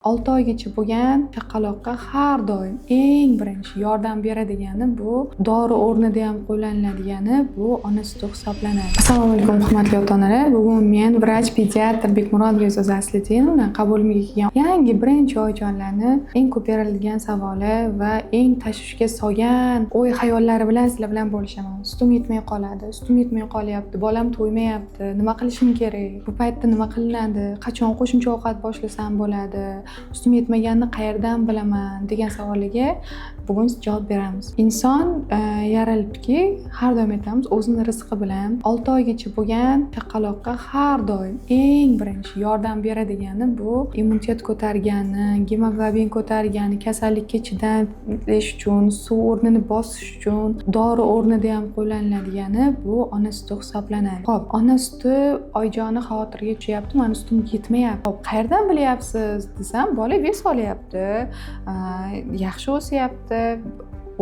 6 oygacha bo'lgan chaqaloqqa har doim eng birinchi yordam beradigani bu dori o'rnida ham qo'llaniladigani bu ona suti hisoblanadi. Assalomu alaykum hurmatli ota-onalar. Bugun men vrach pediatr Bekmurod G'ezoza Aslidinovna qabulimga kelgan yangi birinchi oyijonlarni eng ko'p berilgan savoli va eng tashvishga solgan o'y-hayollari bilan sizlar bilan bo'lishaman. Sutim yetmay qoladi, sutim yetmay qolyapti, bolam to'ymayapti, nima qilishim kerak? Bu paytda nima qilinadi? Qachon qo'shimcha ovqat boshlasam bo'ladi? Sutim yetmaganini qayerdan bilaman degan savolga bugun javob beramiz. Inson yaralibdiki, har doim aytamiz, o'zini rizqi bilan 6 oygacha bo'lgan chaqaloqqa har doim eng birinchi yordam beradigani bu immunitet ko'targani, gemoglobin ko'targani, kasallikka chidamlish uchun, suv o'rnini bosish uchun, dori o'rnida ham qo'llaniladigani bu ona suti hisoblanadi. Xo'p, ona suti oyijonning xavotirga tushyapti, mana sutim yetmayapti. Xo'p, qayerdan bilyapsiz desam, bola vес olyapti, yaxshi o'syapti,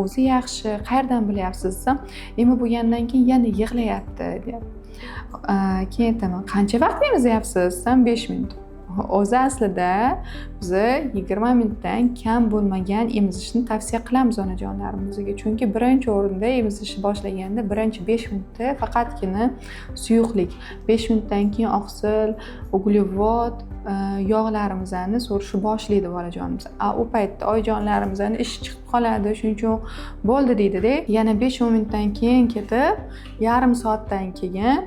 o'zi yaxshi, qayerdan bilyapsiz desam, emi bo'lgandan keyin yana yig'layapti deyapti. Keyin aytaman, qancha vaqt emizyapsiz desam, 5 minut. O'zi aslida biz 20 minutdan kam bo'lmagan emizishni tavsiya qilamiz onajonlarimizga. Chunki birinchi o'rinda emizishni boshlaganda birinchi 5 minutda faqatgina suyuqlik, 5 minutdan keyin oqsil, uglevod, yog'larimizni so'rishni boshlaydi bolajonimiz. U paytda oyijonlarimizning ishi chiqib qoladi, shuning uchun bo'ldi deydi-da. Yana 5-10 minutdan keyin ketib, yarim soatdan keyin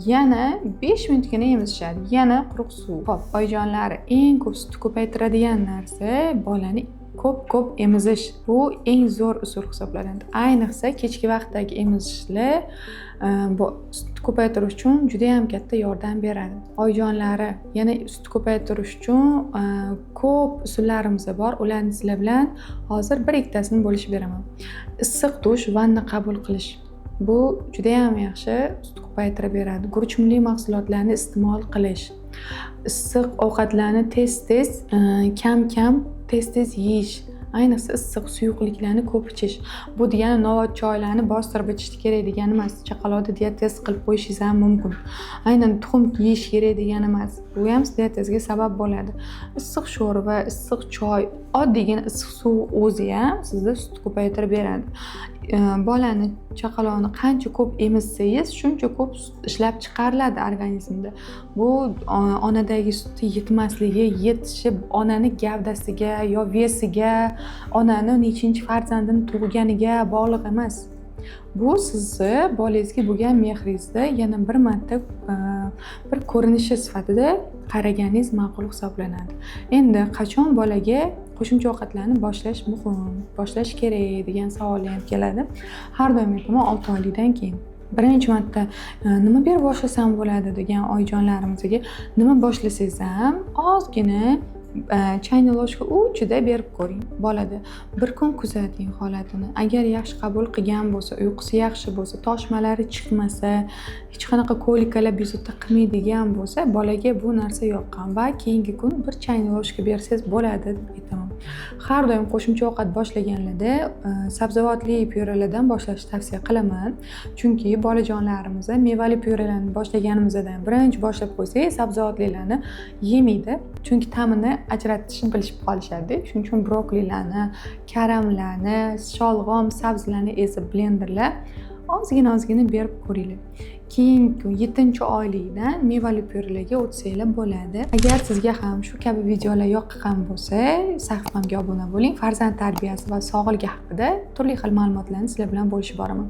yana 5 minutgina emizishadi. Yana quruq suv. Xo'p, oyijonlar eng ko'p sut ko'paytiradigan narsa bolani ko'p emizish. Bu eng zo'r usul hisoblanadi. Ayniqsa kechki vaqtdagi emizishlar bu sut ko'paytirish uchun juda ham katta yordam beradi. Oyijonlari yana sut ko'paytirish uchun ko'p usullarimiz bor. Ularni sizlar bilan hozir bir-ikkitasini bo'lishib beraman. Issiq dush, vanna qabul qilish. Bu juda ham yaxshi sut ko'paytirib beradi. Guruchli mahsulotlarni iste'mol qilish. Issiq ovqatlarni tez-tez, kam-kam, tez-tez yeyish. Ayniqsa issiq suyuqliklarni ko'p ichish. Bu degani novot choylarni bostirib ichish kerak degani emas. Chaqaloqni diatez qilib qo'yishingiz ham mumkin. Aynan tuxum yeyish kerak degani emas. Bu ham diatezga sabab bo'ladi. Issiq sho'rva, issiq choy, oddiygina issiq suv o'zi ham sizda sut ko'paytirib beradi. Bolani, chaqaloqni qancha ko'p emizsangiz, shuncha ko'p sut ishlab chiqariladi organizmda. Bu onadagi sutni yetmasligi, yetishi onani gavdasiga yo vesiga, onani nechinchi farzandini tug'ganiga bog'liq emas. Bu sizni bolangizga bo'lgan mehringizda yana bir marta bir ko'rinishi sifatida qaraganingiz ma'qul hisoblanadi. Endi qachon bolaga qo'shimcha ovqatlarni boshlash muhim, boshlash kerak degan savol ham keladi. Har doim aytaman, 6 oylikdan keyin. Birinchi marta nima berib boshlasam bo'ladi degan oyijonlarimizga nima boshlasangiz ham ozgina chayna ложка uchida berib ko'ring bolada. Bir kun kuzating holatini. Agar yaxshi qabul qilgan bo'lsa, uyqusi yaxshi bo'lsa, toshmalari chiqmasa, hech qanaqa kolikalar bezovta qilmaydigan bo'lsa, bolaga bu narsa yoqqan va keyingi kun bir chayna ложка bersangiz bo'ladi deb aytaman. Har doim qo'shimcha ovqat boshlaganlarda sabzavotli pyurelardan boshlashni tavsiya qilaman. Chunki bolajonlarimiz mevali pyurelarni boshlaganimizdan birinchi boshlab qo'ysak, sabzavotlilarni yemaydi. Chunki ta'mini ajratishni bilishib qolishadi. Shuning uchun brokolilarni, karamlarni, sholg'om, sabzilarni ezib blenderlab ozgina berib ko'ringlar. Keyingi 7-oylikdan mevali pyurelarga o'tsanglar bo'ladi. Agar sizga ham shu kabi videolar yoqqan bo'lsa, sahifamga obuna bo'ling. Farzand tarbiyasi va sog'ligi haqida turli xil ma'lumotlarni sizlar bilan bo'lishib boraman.